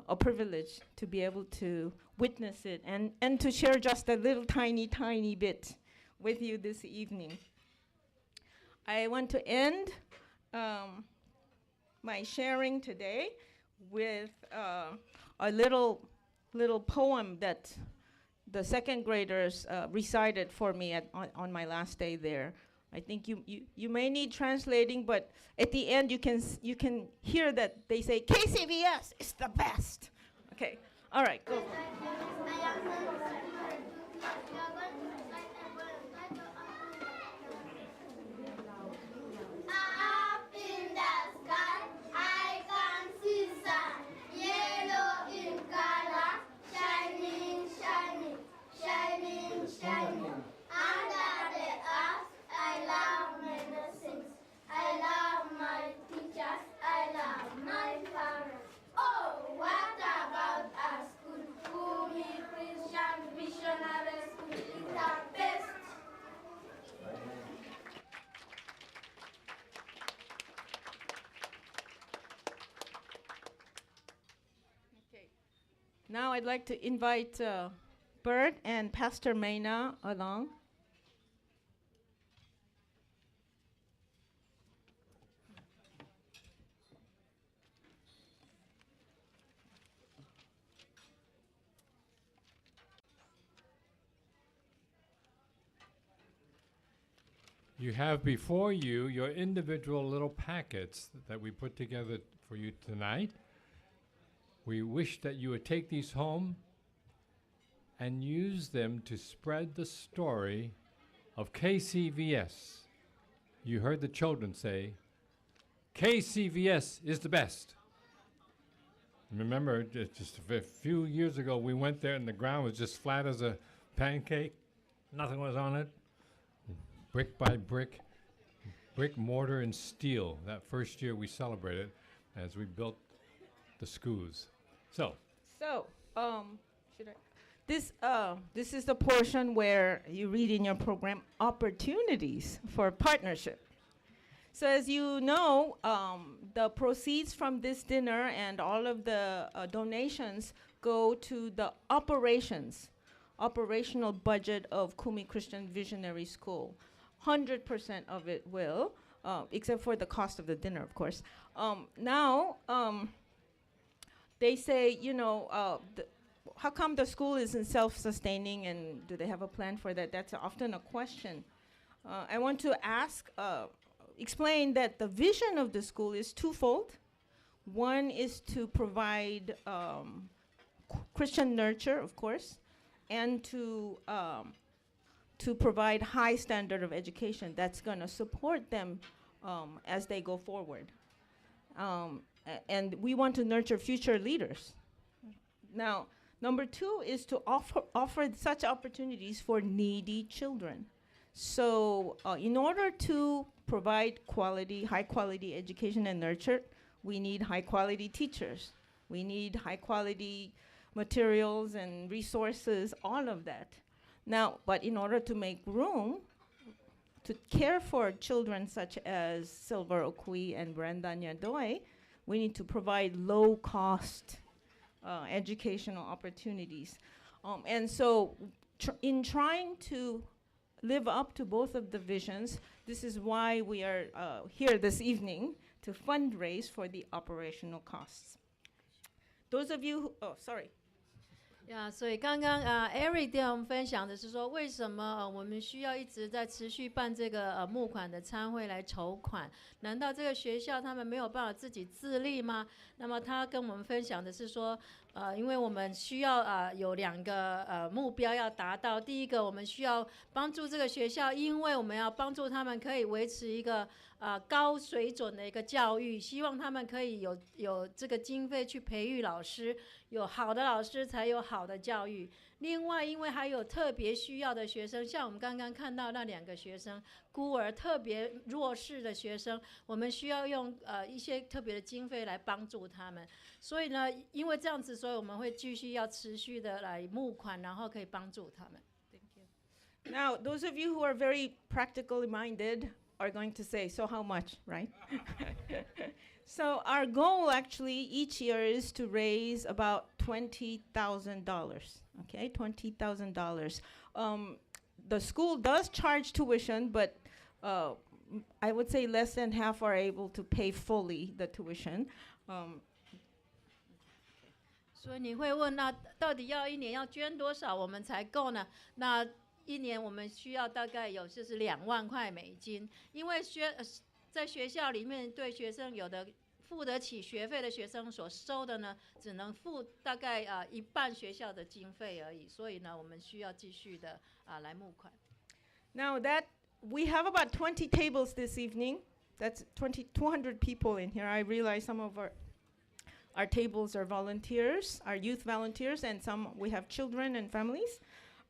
a privilege to be able to witness it and to share just a little tiny bit with you this evening. I want to end my sharing today with a little poem that the second graders recited for me on my last day there. I think you may need translating, but at the end you can hear that they say KCVS is the best. Okay, all right, go. Up in the sky, I can see sun, yellow in color, shining, shining, shining, shining. Under the earth, I love medicines. I love my teachers. I love my parents. Oh, what about our school? Kumi Christian Missionary School is the best. Okay. Now I'd like to invite Bert and Pastor Mayna along. You have before you your individual little packets that we put together for you tonight. We wish that you would take these home and use them to spread the story of KCVS. You heard the children say, KCVS is the best. Remember, just a few years ago, we went there and the ground was just flat as a pancake. Nothing was on it. Brick by brick, mortar, and steel. That first year we celebrated as we built the schools. So, should I? This is the portion where you read in your program opportunities for partnership. So as you know, the proceeds from this dinner and all of the donations go to the operational budget of Kumi Christian Visionary School. 100% of it will, except for the cost of the dinner, of course. Now, they say, how come the school isn't self-sustaining, and do they have a plan for that? That's often a question. I want to ask explain that the vision of the school is twofold. One is to provide Christian nurture, of course, and to provide high standard of education that's going to support them as they go forward. And we want to nurture future leaders. Now, number two is to offer such opportunities for needy children. So in order to provide high quality education and nurture, we need high quality teachers. We need high quality materials and resources, all of that. Now, but in order to make room to care for children such as Silver Okui and Brenda Nyadoe, we need to provide low cost educational opportunities. And so in trying to live up to both of the visions, this is why we are here this evening to fundraise for the operational costs. Those of you who,所以刚刚Eric 跟我们分享的是说，为什么我们需要一直在持续办这个募款的餐会来筹款？难道这个学校他们没有办法自己自立吗？那么他跟我们分享的是说，因为我们需要有2个目标要达到。第一个，我们需要帮助这个学校，因为我们要帮助他们可以维持一个高水准的一个教育，希望他们可以有这个经费去培育老师，有好的老师才有好的教育。另外，因为还有特别需要的学生，像我们刚刚看到那2个学生，孤儿特别弱势的学生，我们需要用一些特别的经费来帮助他们。所以呢，因为这样子，所以我们会继续要持续的来募款，然后可以帮助他们。Thank you. Now, those of you who are very practically minded are going to say, so how much, right? So our goal actually each year is to raise about $20,000, okay, $20,000. The school does charge tuition, but I would say less than half are able to pay fully the tuition. 所以你会问，那到底要1年要捐多少我们才够呢？那1年我们需要大概有就是2万块美金，因为在学校里面对学生有的付得起学费的学生所收的呢，只能付大概1半学校的经费而已，所以呢，我们需要继续的来募款。Now that we have about 20 tables this evening, that's 200 people in here. I realize some of our tables are volunteers, our youth volunteers, and some we have children and families.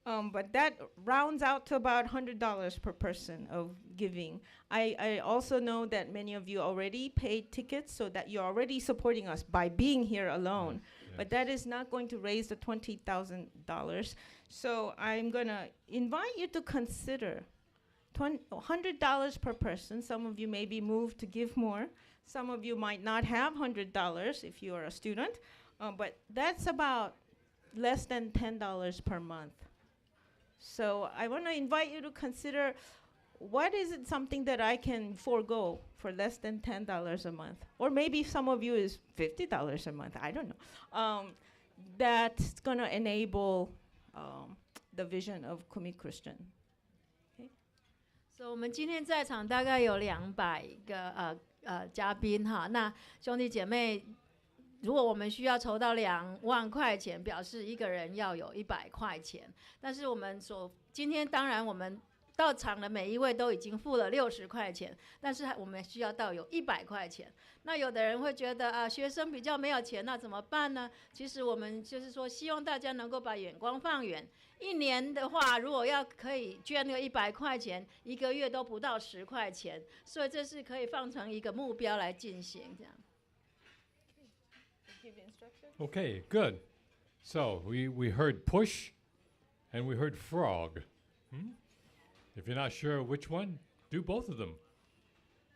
But that rounds out to about $100 per person of giving. I also know that many of you already paid tickets, so that you're already supporting us by being here alone. Yes. But that is not going to raise the $20,000. So I'm going to invite you to consider $100 per person. Some of you may be moved to give more. Some of you might not have $100 if you are a student. But that's about less than $10 per month. So I want to invite you to consider, what is it something that I can forego for less than $10 a month? Or maybe some of you is $50 a month, I don't know. That's going to enable the vision of Kumi Christian. Okay? So 我们今天在场大概有200个嘉宾哈，那兄弟姐妹，如果我们需要筹到2万块钱，表示一个人要有100块钱。但是我们今天当然我们到场的每一位都已经付了60块钱，但是我们需要到有100块钱。那有的人会觉得学生比较没有钱，那怎么办呢？其实我们就是说，希望大家能够把眼光放远。1年的话，如果可以捐个100块钱，1个月都不到10块钱，所以这是可以放成一个目标来进行这样。Okay, good. So we heard push and we heard frog. If you're not sure which one, do both of them.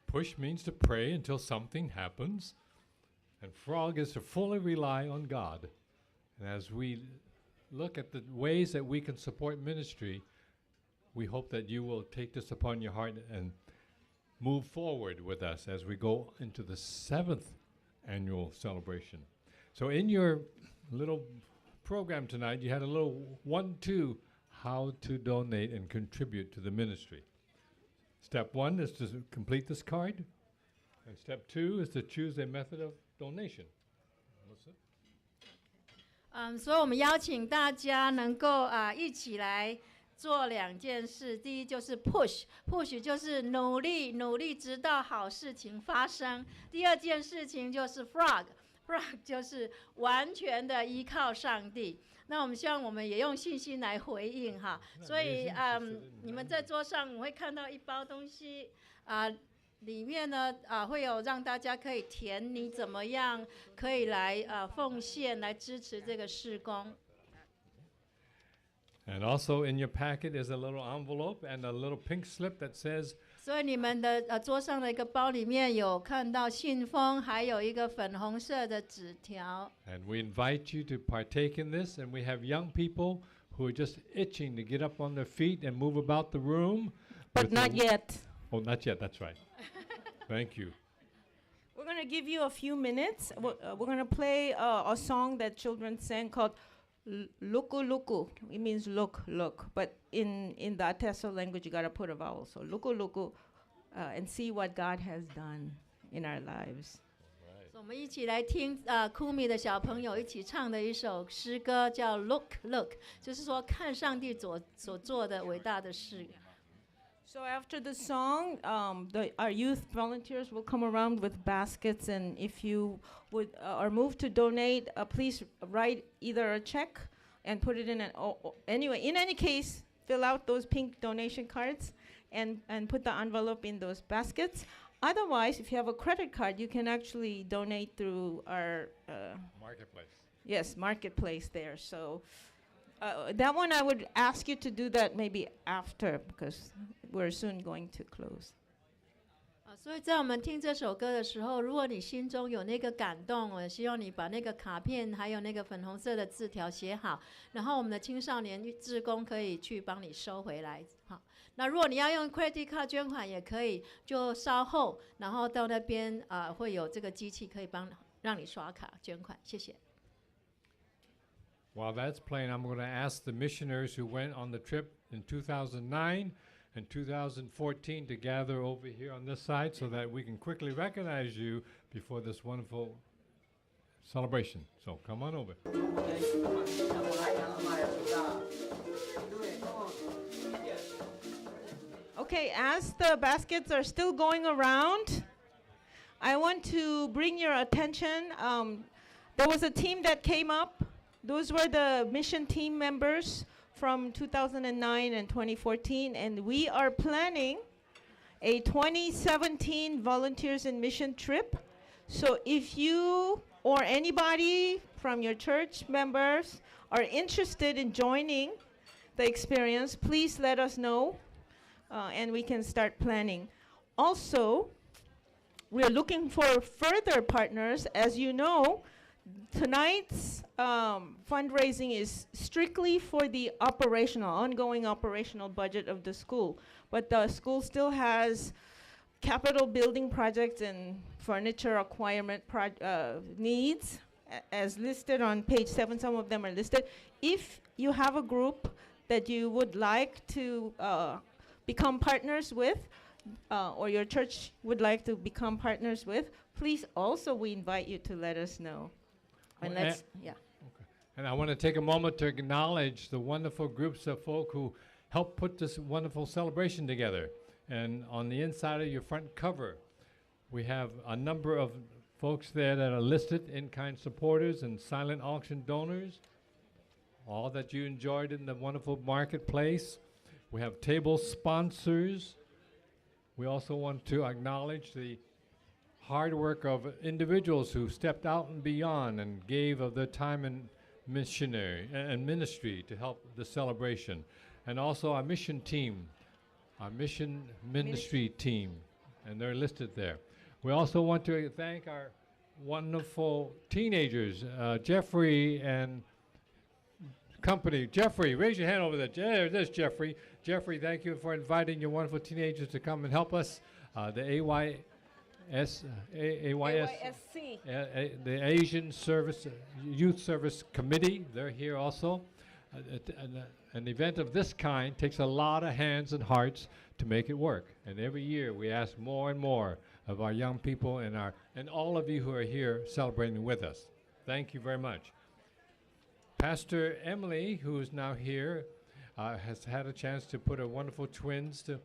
Push means to pray until something happens, and frog is to fully rely on God. And as we look at the ways that we can support ministry, we hope that you will take this upon your heart and move forward with us as we go into the 7th annual celebration. So in your little program tonight, you had a little 1-2, how to donate and contribute to the ministry. Step 1 is to complete this card. And step 2 is to choose a method of donation. Melissa? 所以我们邀请大家能够一起来做2件事。第一就是 push 就是努力直到好事情发生。第二件事情就是 frog 就是完全的依靠上帝。那我们希望我们也用信心来回应哈。所以你们在桌上你会看到一包东西里面呢会有让大家可以填你怎么样可以来奉献来支持这个事工。And also in your packet is a little envelope and a little pink slip that says, 所以你们的桌上的一个包里面有看到信封，还有一个粉红色的纸条。and we invite you to partake in this. And we have young people who are just itching to get up on their feet and move about the room. But with not their- yet. Oh, not yet. That's right. Thank you. We're going to give you a few minutes. We're going to play a song that children sang called Luku Luku. It means look. But in the Ateso language, you got to put a vowel. So Luku Luku, and see what God has done in our lives. 我们一起来听Kumi 的小朋友一起唱的一首诗歌，叫 Look Look， 就是说看上帝所做的伟大的事。So after the song, our youth volunteers will come around with baskets, and if you would are moved to donate, please write either a check and put it in anyway. In any case, fill out those pink donation cards and put the envelope in those baskets. Otherwise, if you have a credit card, you can actually donate through our Marketplace. marketplace there. So that one I would ask you to do that maybe after, because we're soon going to close. 所以在我们听这首歌的时候，如果你心中有那个感动，我希望你把那个卡片还有那个粉红色的字条写好，然后我们的青少年志工可以去帮你收回来。好，那如果你要用 credit card 捐款也可以，就稍后，然后到那边会有这个机器可以让你刷卡捐款。谢谢。While that's playing, I'm going to ask the missionaries who went on the trip in 2009 and 2014 to gather over here on this side so that we can quickly recognize you before this wonderful celebration. So come on over. Okay, as the baskets are still going around, I want to bring your attention. There was a team that came up. Those were the mission team members from 2009 and 2014, and we are planning a 2017 Volunteers in Mission trip. So if you or anybody from your church members are interested in joining the experience, please let us know, and we can start planning. Also, we're looking for further partners. As you know, tonight's fundraising is strictly for the ongoing operational budget of the school. But the school still has capital building projects and furniture acquirement needs as listed on page 7. Some of them are listed. If you have a group that you would like to become partners with, or your church would like to become partners with, please also we invite you to let us know. And let's, yeah. Okay. And I want to take a moment to acknowledge the wonderful groups of folk who helped put this wonderful celebration together. And on the inside of your front cover, we have a number of folks there that are listed, in-kind supporters and silent auction donors, all that you enjoyed in the wonderful marketplace. We have table sponsors. We also want to acknowledge the hard work of individuals who stepped out and beyond and gave of their time and ministry to help the celebration. And also our mission team, our mission ministry team, and they're listed there. We also want to thank our wonderful teenagers, Jeffrey and company. Jeffrey, raise your hand over there. There's Jeffrey. Jeffrey, thank you for inviting your wonderful teenagers to come and help us. The AYSC, the Asian Service Youth Service Committee, they're here also. an event of this kind takes a lot of hands and hearts to make it work. And every year we ask more and more of our young people and all of you who are here celebrating with us. Thank you very much. Pastor Emily, who is now here, has had a chance to put her wonderful twins to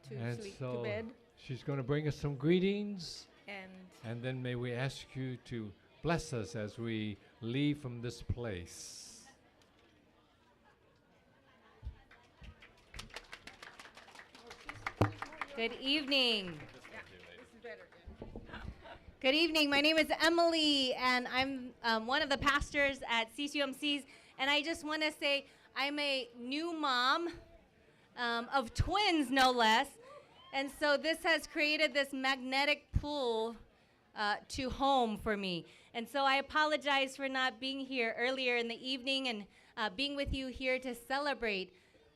sleep to bed. She's going to bring us some greetings. And And then may we ask you to bless us as we leave from this place. Good evening. Good evening. My name is Emily, and I'm one of the pastors at CCUMCs. And I just want to say I'm a new mom of twins, no less. And so this has created this magnetic pull to home for me. And so I apologize for not being here earlier in the evening and being with you here to celebrate.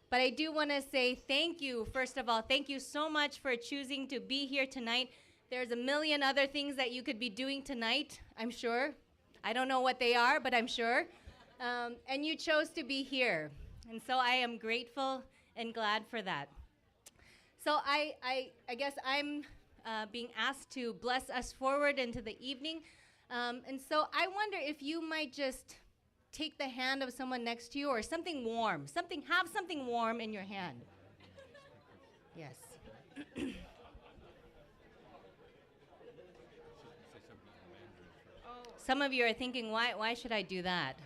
But I do want to say thank you, first of all. Thank you so much for choosing to be here tonight. There's a million other things that you could be doing tonight, I'm sure. I don't know what they are, but I'm sure. And you chose to be here. And so I am grateful and glad for that. So I guess I'm being asked to bless us forward into the evening. And so I wonder if you might just take the hand of someone next to you or something warm. Have something warm in your hand. Yes. Some of you are thinking, why should I do that?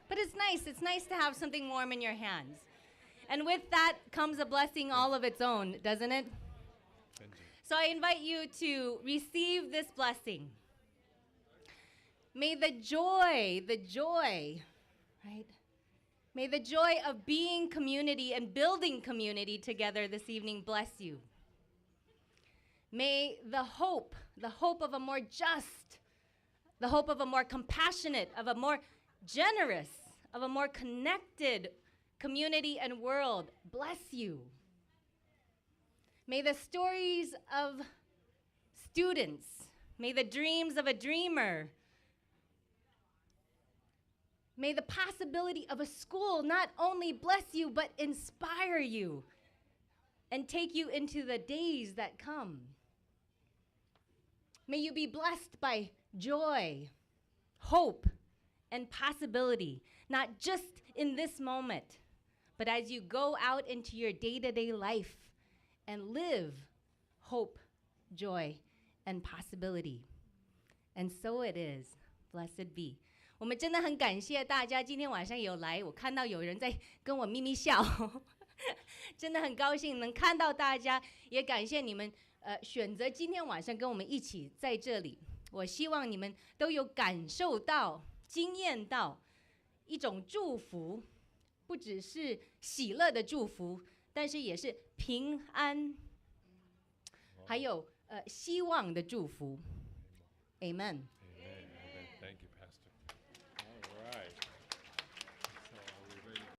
But it's nice. It's nice to have something warm in your hands. And with that comes a blessing all of its own, doesn't it? So I invite you to receive this blessing. May the joy, right? May the joy of being community and building community together this evening bless you. May the hope of a more just, the hope of a more compassionate, of a more generous, of a more connected community and world bless you. May the stories of students, may the dreams of a dreamer, may the possibility of a school not only bless you, but inspire you and take you into the days that come. May you be blessed by joy, hope, and possibility, not just in this moment, but as you go out into your day-to-day life and live hope, joy, and possibility. And so it is. Blessed be. 我们真的很感谢大家今天晚上有来，我看到有人在跟我咪咪笑，真的很高兴能看到大家，也感谢你们选择今天晚上跟我们一起在这里。我希望你们都有感受到、经验到一种祝福，不只是喜乐的祝福，但是也是平安，还有希望的祝福。Amen。